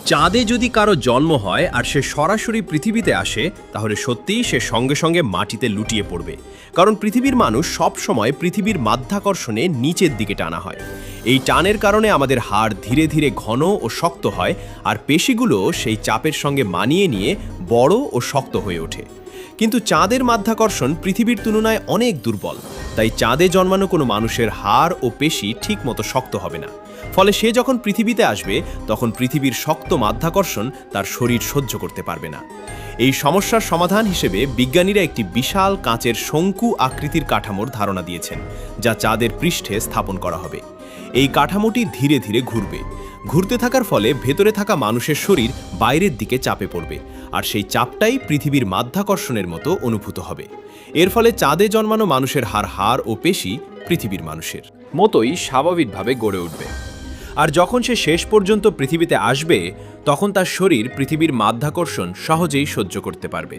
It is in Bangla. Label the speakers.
Speaker 1: চাঁদে যদি কারো জন্ম হয় আর সে সরাসরি পৃথিবীতে আসে, তাহলে সত্যিই সে সঙ্গে সঙ্গে মাটিতে লুটিয়ে পড়বে। কারণ পৃথিবীর মানুষ সব সময় পৃথিবীর মাধ্যাকর্ষণে নিচের দিকে টানা হয়। এই টানের কারণে আমাদের হাড় ধীরে ধীরে ঘন ও শক্ত হয়, আর পেশিগুলো সেই চাপের সঙ্গে মানিয়ে নিয়ে বড় ও শক্ত হয়ে ওঠে। কিন্তু চাঁদের মাধ্যাকর্ষণ পৃথিবীর তুলনায় অনেক দুর্বল, তাই চাঁদে জন্মানো কোনো মানুষের হাড় ও পেশি ঠিকমতো শক্ত হবে না। ফলে সে যখন পৃথিবীতে আসবে, তখন পৃথিবীর শক্ত মাধ্যাকর্ষণ তার শরীর সহ্য করতে পারবে না। এই সমস্যার সমাধান হিসেবে বিজ্ঞানীরা একটি বিশাল কাঁচের শঙ্কু আকৃতির কাঠামোর ধারণা দিয়েছেন, যা চাঁদের পৃষ্ঠে স্থাপন করা হবে। এই কাঠামোটি ধীরে ধীরে ঘুরবে। ঘুরতে থাকার ফলে ভেতরে থাকা মানুষের শরীর বাইরের দিকে চাপে পড়বে, আর সেই চাপটাই পৃথিবীর মাধ্যাকর্ষণের মতো অনুভূত হবে। এর ফলে চাঁদে জন্মানো মানুষের হাড় ও পেশি পৃথিবীর মানুষের মতোই স্বাভাবিকভাবে গড়ে উঠবে। আর যখন সে শেষ পর্যন্ত পৃথিবীতে আসবে, তখন তার শরীর পৃথিবীর মাধ্যাকর্ষণ সহজেই সহ্য করতে পারবে।